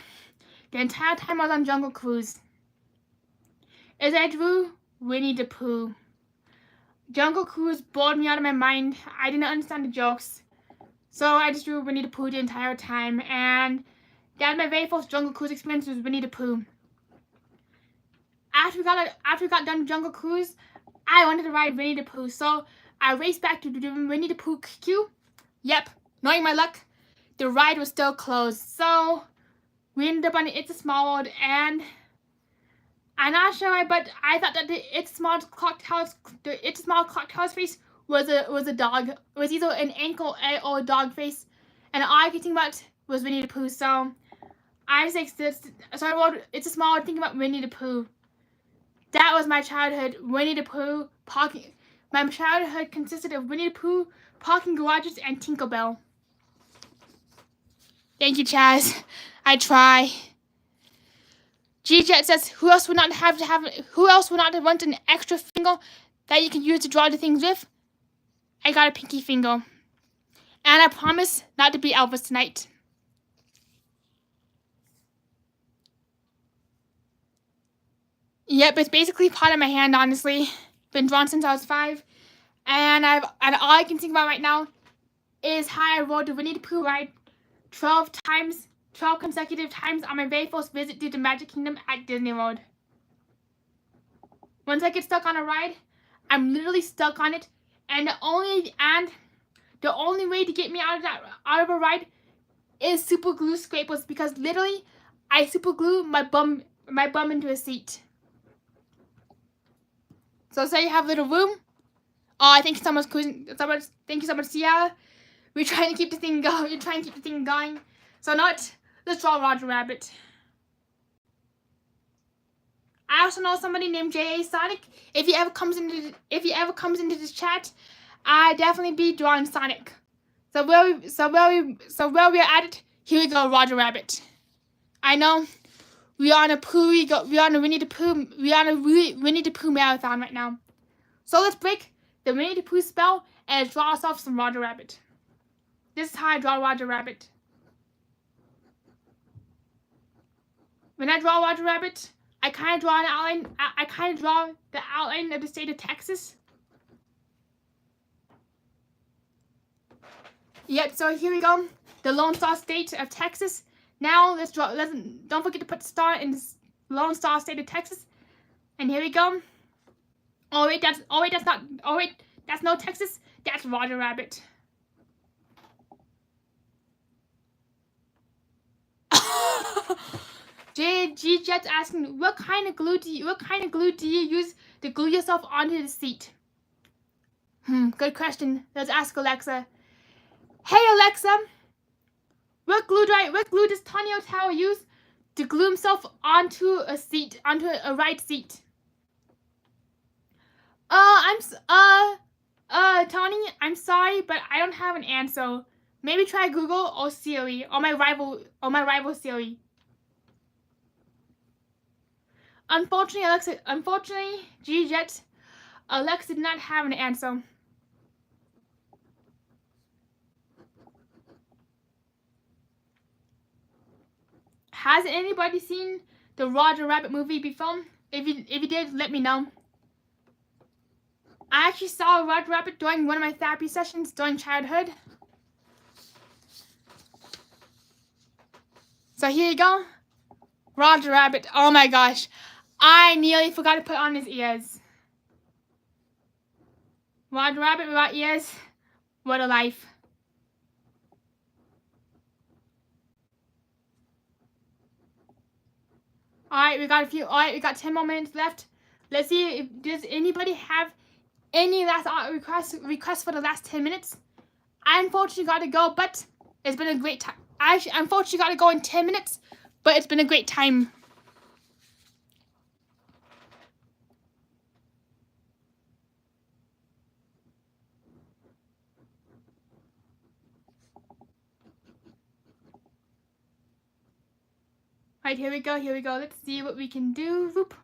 The entire time I was on Jungle Cruise is I drew Winnie the Pooh. Jungle Cruise bored me out of my mind. I didn't understand the jokes. So I just drew Winnie the Pooh the entire time. And that was my very first Jungle Cruise experience was Winnie the Pooh. After we got done Jungle Cruise, I wanted to ride Winnie the Pooh. So I raced back to the Winnie the Pooh queue. Yep, knowing my luck, the ride was still closed. So we ended up on the It's a Small World, and I'm not sure why, but I thought that the It's a Small Clock Tower's face was a dog. It was either an ankle or a dog face, and all I could think about was Winnie the Pooh. So I was like, It's a Small World thinking about Winnie the Pooh. That was my childhood. Winnie the Pooh parking. My childhood consisted of Winnie the Pooh, parking garages, and Tinkerbell. Thank you, Chaz. I try. G-Jet says, who else would not want an extra finger that you can use to draw the things with? I got a pinky finger. And I promise not to be Elvis tonight. Yep, it's basically part of my hand, honestly. Been drawn since I was 5. And all I can think about right now is how I rode the Winnie the Pooh ride 12 consecutive times on my very first visit to the Magic Kingdom at Disney World. Once I get stuck on a ride, I'm literally stuck on it, and the only way to get me out of a ride is super glue scrapers, because literally I super glue my bum into a seat. So say you have a little room. Oh, I think someone's cruising. Thank you so much, Sierra. We're trying to keep the thing going. You're trying to keep the thing going. So let's draw Roger Rabbit. I also know somebody named J.A. Sonic. If he ever comes into this chat, I definitely be drawing Sonic. So where we're at it, here we go, Roger Rabbit. I know we're on a Winnie the Pooh marathon right now. So let's break the Winnie the Pooh spell and draw ourselves some Roger Rabbit. This is how I draw Roger Rabbit. When I draw Roger Rabbit, I kind of draw an outline. I kind of draw the outline of the state of Texas. Yep. So here we go, the Lone Star State of Texas. Now don't forget to put the star in the Lone Star State of Texas. And here we go. That's no Texas. That's Roger Rabbit. G Jet's asking, what kind of glue do you use to glue yourself onto the seat? Good question. Let's ask Alexa. Hey Alexa, what glue does Tonio Tower use to glue himself onto a ride seat? Tony, I'm sorry, but I don't have an answer. Maybe try Google or Siri, or my rival Siri. Unfortunately, G-Jet, Alexa did not have an answer. Has anybody seen the Roger Rabbit movie before? If you did, let me know. I actually saw Roger Rabbit during one of my therapy sessions during childhood. So here you go. Roger Rabbit. Oh my gosh. I nearly forgot to put on his ears. Roger Rabbit without ears. What a life. Alright, we got 10 more minutes left. Let's see if does anybody have any last art requests for the last 10 minutes. I unfortunately got to go, but it's been a great time. I unfortunately got to go in 10 minutes, but it's been a great time. Alright, here we go. Let's see what we can do. Whoop.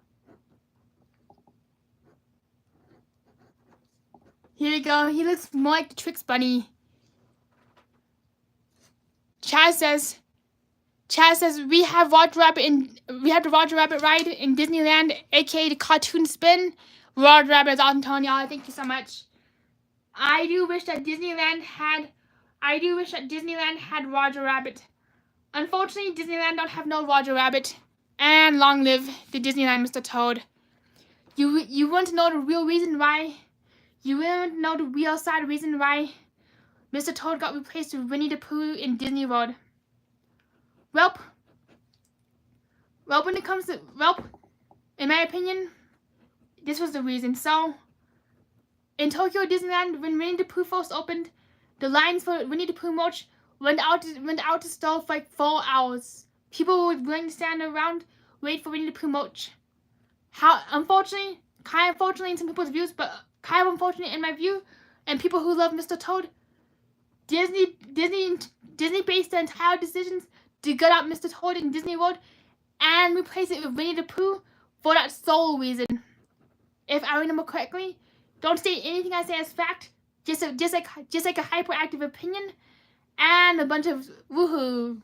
Here we go. He looks more like the Trix Bunny. Chaz says we have the Roger Rabbit ride in Disneyland, aka the cartoon spin. Roger Rabbit is awesome, Tony. Thank you so much. I do wish that Disneyland had Roger Rabbit. Unfortunately, Disneyland don't have no Roger Rabbit. And long live the Disneyland Mr. Toad. You want to know the real reason why? You want to know the real sad reason why Mr. Toad got replaced with Winnie the Pooh in Disney World? Welp, when it comes to in my opinion, this was the reason. So, in Tokyo Disneyland, when Winnie the Pooh first opened, the lines for Winnie the Pooh merch went out to store for like 4 hours. People were willing to stand around, wait for Winnie the Pooh merch. Unfortunately in some people's views, but kind of unfortunate in my view, and people who love Mr. Toad, Disney based their entire decisions to gut out Mr. Toad in Disney World and replace it with Winnie the Pooh for that sole reason. If I remember correctly, don't state anything I say as fact, just like a hyperactive opinion and a bunch of woohoo.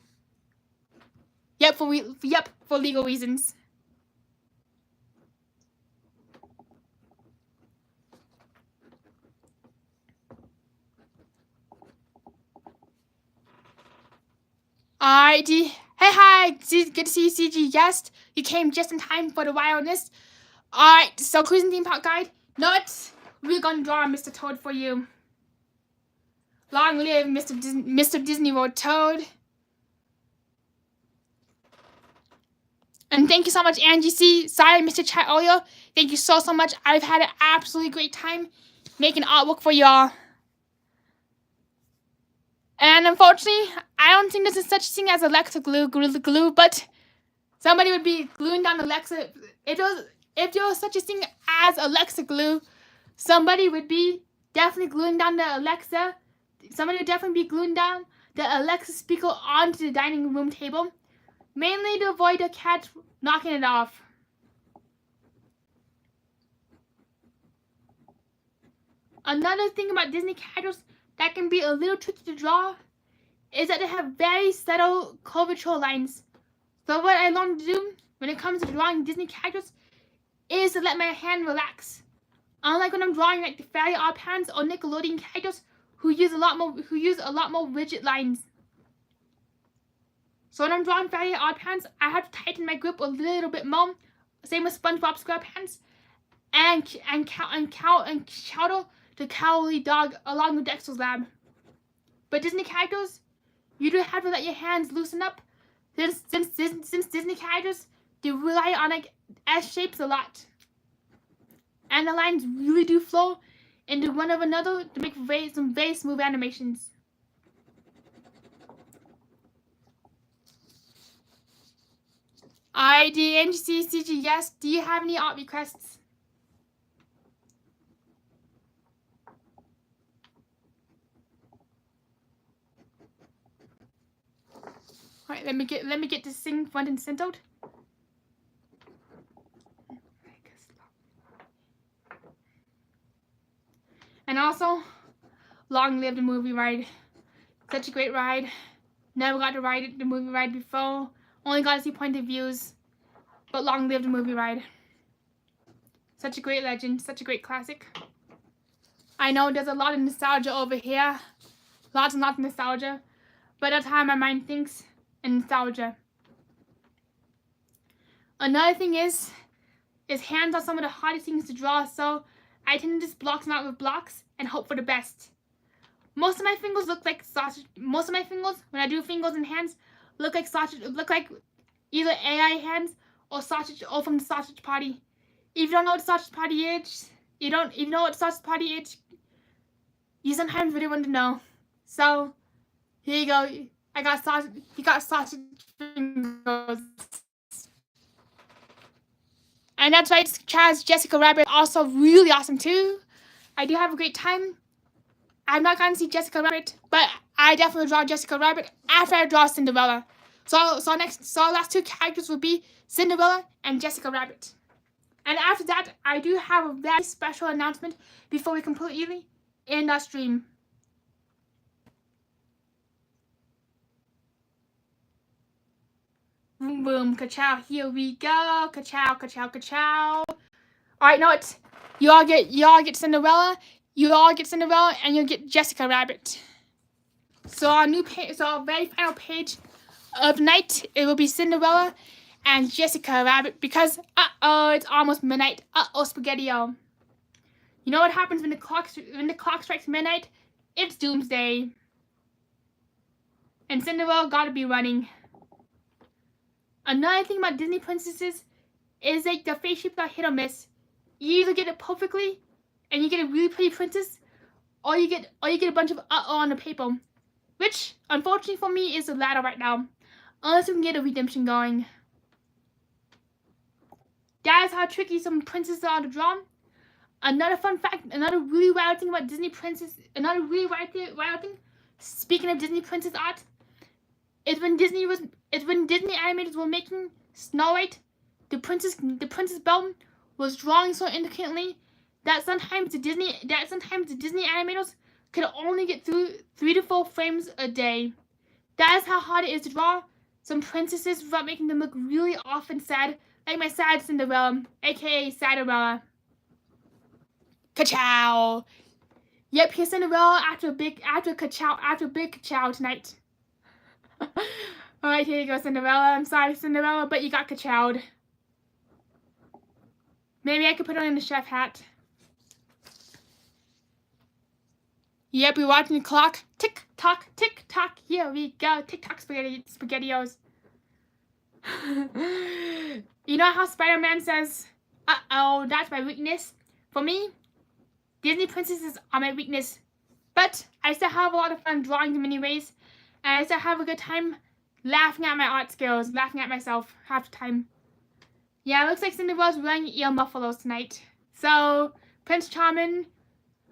Yep, for legal reasons. Alrighty. Hey, hi. Good to see you, CG guest. You came just in time for the wildness. Alright, so cruising theme park guide. We're gonna draw Mr. Toad for you. Long live Mr. Disney World Toad. And thank you so much, Angie C. Sorry I missed your chat earlier. Thank you so much. I've had an absolutely great time making artwork for y'all. And unfortunately, I don't think there's a such thing as Alexa glue, but somebody would be gluing down Alexa. If there was such a thing as Alexa glue, somebody would be definitely gluing down the Alexa. Somebody would definitely be gluing down the Alexa speaker onto the dining room table, mainly to avoid the cat knocking it off. Another thing about Disney characters that can be a little tricky to draw is that they have very subtle curvature lines. So what I learned to do when it comes to drawing Disney characters is to let my hand relax. Unlike when I'm drawing like the Fairy Odd Parents or Nickelodeon characters who use a lot more rigid lines. So when I'm drawing Fairy Odd Parents, I have to tighten my grip a little bit more. Same with SpongeBob SquarePants and Chowder the Cowardly Dog along with Dexter's Lab. But Disney characters, you do have to let your hands loosen up. Since Disney characters, they rely on like S shapes a lot. And the lines really do flow into one of another to make some very smooth animations. Alright, NGCCG, yes. Do you have any art requests? Alright, let me get this thing front and centered. And also, long live the movie ride. Such a great ride. Never got to ride the movie ride before. Only got to see point of views. But long live the movie ride. Such a great legend. Such a great classic. I know there's a lot of nostalgia over here. Lots and lots of nostalgia. But that's how my mind thinks in nostalgia. Another thing is hands are some of the hardest things to draw, so I tend to just block them out with blocks and hope for the best. Most of my fingers look like sausage. Most of my fingers, when I do fingers and hands, look like sausage. Look like either AI hands or sausage, or from the Sausage Party. If you don't know what the Sausage Party is, you know what the Sausage Party is, you sometimes really want to know. So here you go. I got sausage. He got sausage fingers. And that's right, Chaz Jessica Rabbit, also really awesome too. I do have a great time. I've not gotten to see Jessica Rabbit, but I definitely draw Jessica Rabbit after I draw Cinderella. So last two characters will be Cinderella and Jessica Rabbit. And after that, I do have a very special announcement before we completely end our stream. Boom, boom, ka-chow, here we go. Ka-chow, ka-chow, ka-chow. Alright, no, it's you all get Cinderella, and you'll get Jessica Rabbit. So our very final page of the night, it will be Cinderella and Jessica Rabbit, because it's almost midnight. Spaghetti-o. You know what happens when the clock strikes midnight? It's doomsday. And Cinderella gotta be running. Another thing about Disney princesses is like the face shape got hit or miss. You either get it perfectly and you get a really pretty princess, or you get a bunch of on the paper. Which, unfortunately for me, is the latter right now. Unless we can get a redemption going. That is how tricky some princesses are to draw. Another fun fact, another really wild thing about Disney princess, another really wild thing, speaking of Disney princess art, is when Disney animators were making Snow White, the princess belt was drawing so intricately that sometimes the Disney animators could only get through 3 to 4 frames a day. That is how hard it is to draw some princesses without making them look really often sad, like my sad Cinderella, aka Sadarella. Ka-chow! Yep, here's Cinderella after a big ka-chow tonight. Alright, here you go, Cinderella. I'm sorry, Cinderella, but you got ka-chowed. Maybe I could put on the chef hat. Yep, we're watching the clock. Tick tock, tick tock. Here we go. Tick tock, spaghettios. You know how Spider-Man says, "Uh-oh, that's my weakness." For me, Disney princesses are my weakness. But I still have a lot of fun drawing them anyways. And I still have a good time laughing at my art skills, laughing at myself half the time. Yeah, it looks like Cinderella's wearing ear mufflers tonight. So, Prince Charming,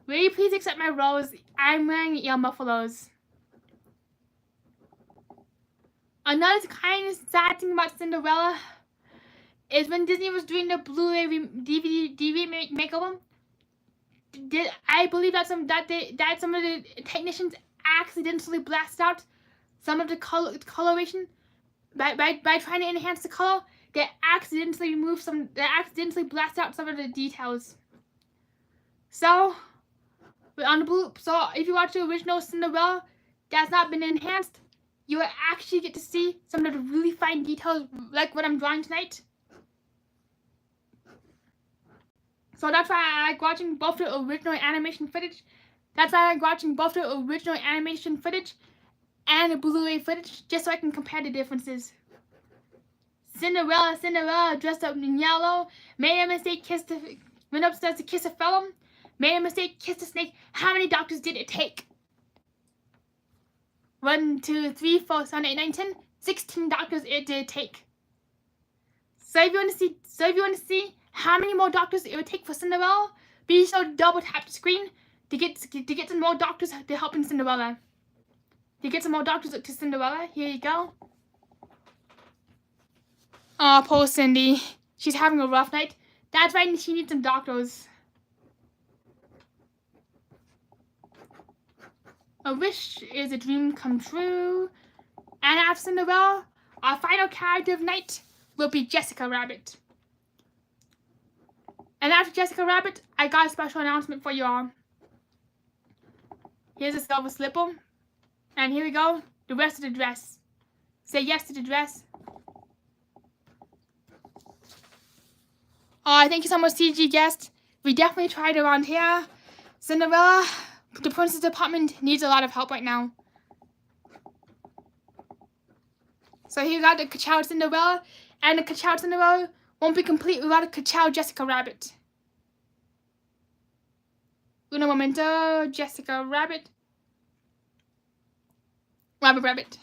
will you please accept my rose? I'm wearing ear mufflers. Another kind of sad thing about Cinderella is when Disney was doing the Blu-ray DVD makeover. I believe that some of the technicians accidentally blasted out some of the coloration by trying to enhance the color. They accidentally blasted out some of the details. So if you watch the original Cinderella that's not been enhanced, you will actually get to see some of the really fine details like what I'm drawing tonight. So that's why I like watching both the original animation footage. That's why I like watching both the original animation footage and the Blu-ray footage, just so I can compare the differences. Cinderella, dressed up in yellow, made a mistake, went upstairs to kiss a fellow, made a mistake, kissed a snake. How many doctors did it take? 1, 2, 3, 4, 7, 8, 9, 10. 16 doctors it did take. So if you want to see how many more doctors it would take for Cinderella, be sure to double tap the screen to get some more doctors to help in Cinderella. To get some more doctors to Cinderella, here you go. Oh, poor Cindy. She's having a rough night. That's right, she needs some doctors. A wish is a dream come true. And after Cinderella, our final character of night will be Jessica Rabbit. And after Jessica Rabbit, I got a special announcement for you all. Here's a silver slipper. And here we go, the rest of the dress. Say yes to the dress. Oh, thank you so much, CG guest. We definitely tried around here. Cinderella, the princess department needs a lot of help right now. So here we got the Ka-Chow Cinderella, and the Ka-Chow Cinderella won't be complete without a Ka-Chow Jessica Rabbit. Uno momento, Jessica Rabbit. Rabbit.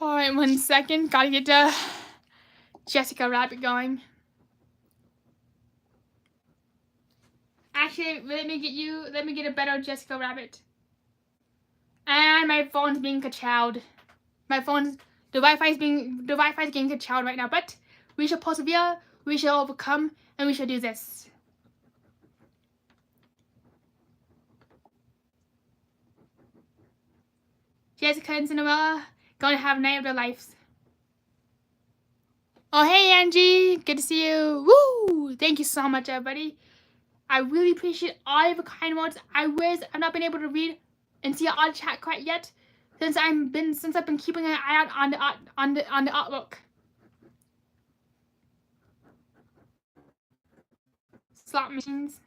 Alright, 1 second. Gotta get the Jessica Rabbit going. Actually, let me get a better Jessica Rabbit. And my phone's being Ka-Chowed. The Wi-Fi's getting Ka-Chowed right now, but we shall persevere, we shall overcome, and we shall do this. Jessica and Cinderella gonna have a night of their lives. Oh, hey, Angie. Good to see you. Woo! Thank you so much, everybody. I really appreciate all of the kind words. I've not been able to read and see all the chat quite yet since I've been keeping an eye out on the artwork. Slot machines.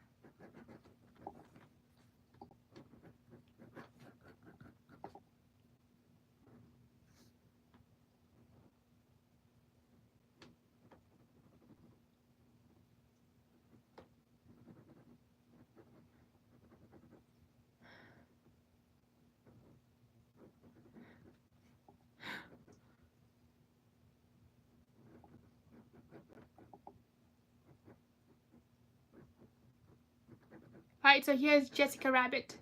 Alright, so here's Jessica Rabbit.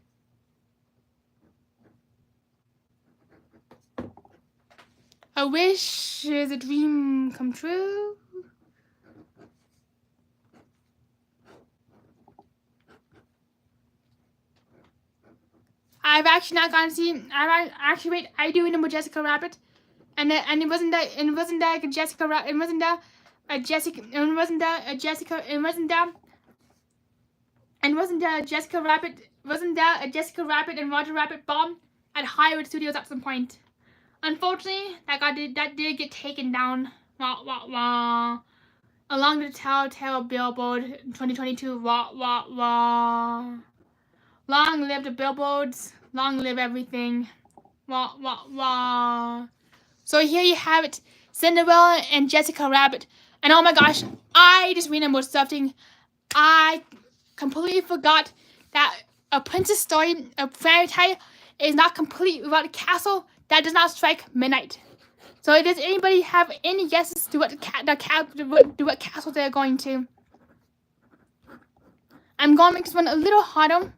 A wish is a dream come true. I've actually not gotten to see. I do remember Jessica Rabbit, and it wasn't that a Jessica Rabbit. It wasn't that a Jessica. It wasn't that a Jessica. It wasn't that. And wasn't that Jessica Rabbit? Wasn't that a Jessica Rabbit and Roger Rabbit bomb at Hollywood Studios at some point? Unfortunately, that did get taken down. Wah wah wah. Along the Telltale billboard in 2022. Wah wah wah. Long live the billboards. Long live everything. Wah wah wah. So here you have it, Cinderella and Jessica Rabbit. And oh my gosh, I just remembered something. I completely forgot that a princess story, a fairy tale, is not complete without a castle that does not strike midnight. So does anybody have any guesses to what castle they're going to? I'm going to make this one a little harder.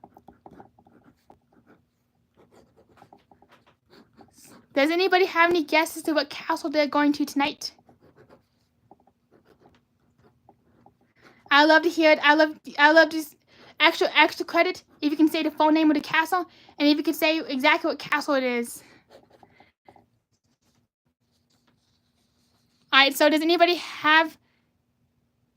Does anybody have any guesses to what castle they're going to tonight? I love to hear it. I love this extra credit if you can say the full name of the castle and if you can say exactly what castle it is. Alright, so does anybody have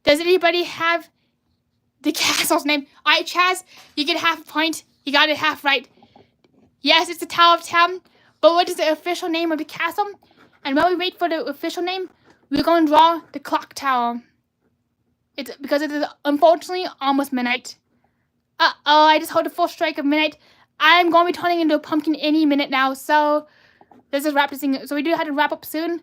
the castle's name? Alright, Chaz, you get half a point. You got it half right. Yes, it's the Tower of Terror. But what is the official name of the castle? And while we wait for the official name, we're going to draw the clock tower. It's because it is unfortunately almost midnight. I just heard the full strike of midnight. I'm going to be turning into a pumpkin any minute now, so let's just wrap this thing. So we do have to wrap up soon.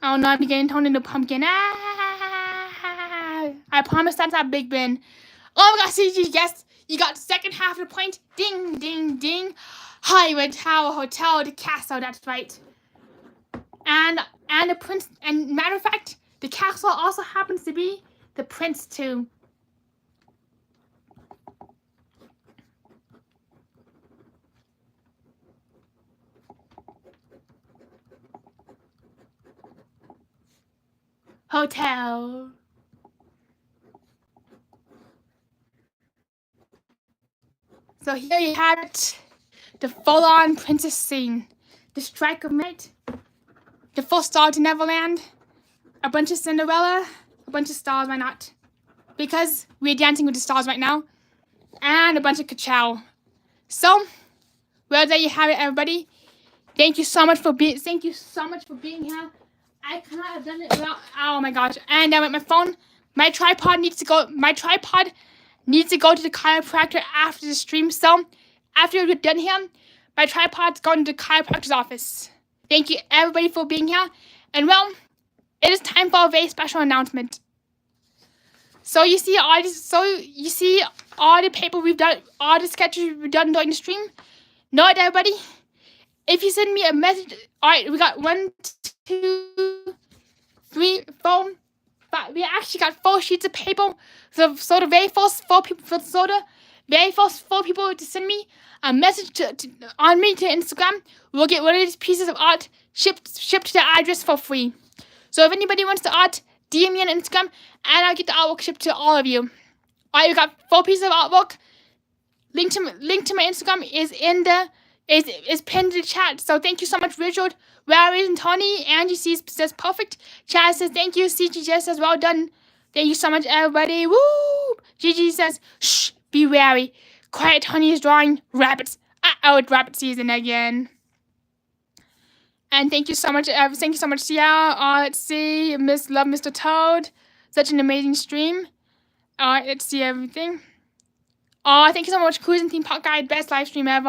Oh no, I'm getting turned into a pumpkin. I promise that's not Big Ben. Oh my gosh, CG, yes, you got the second half of the point. Ding, ding, ding. Hollywood Tower Hotel, the castle, that's right. And the prince, and matter of fact, the castle also happens to be the prince too. Hotel. So here you have it, the full-on princess scene. The strike of midnight, the full star to Neverland, a bunch of Cinderella, a bunch of stars, why not? Because we're dancing with the stars right now, and a bunch of ka-chow. So, well, there you have it, everybody. Thank you so much for being here. I cannot have done it without, oh my gosh. And with my phone, my tripod needs to go to the chiropractor after the stream. So, after we're done here, my tripod's going to the chiropractor's office. Thank you, everybody, for being here. And, well, it is time for a very special announcement. So, you see all the paper we've done, all the sketches we've done during the stream. Note, everybody, if you send me a message, all right, we got 1, 2, 3, 4, 5. We actually got 4 sheets of paper. So the very first 4 people, to send me a message on me to Instagram, we'll get one of these pieces of art shipped to their address for free. So if anybody wants the art, DM me on Instagram, and I'll get the artwork shipped to all of you. All right, we got 4 pieces of artwork. Link to my Instagram is pinned to the chat. So thank you so much, Richard, Larry, and Tony. Angie says perfect. Chad says thank you. CG just says well done. Thank you so much, everybody. Woo! Gigi says shh, be wary. Quiet, Tony is drawing rabbits. It's rabbit season again. And thank you so much, Sia. Let's see, Love Mr. Toad. Such an amazing stream. Let's see everything. Thank you so much, Cruising Theme Park Guide. Best live stream ever.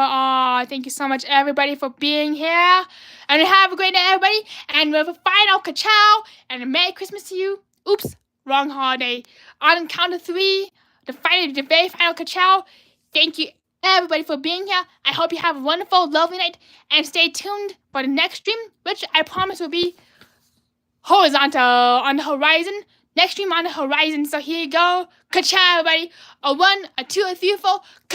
Thank you so much, everybody, for being here. And have a great night, everybody. And we have a final ka-chow. And a Merry Christmas to you. Oops, wrong holiday. On the count of 3, the very final ka-chow. Thank you, everybody, for being here. I hope you have a wonderful, lovely night. And stay tuned for the next stream, which I promise will be horizontal on the horizon. Next stream on the horizon. So here you go. Ka-chow, everybody. A 1, a 2, a 3, a 4.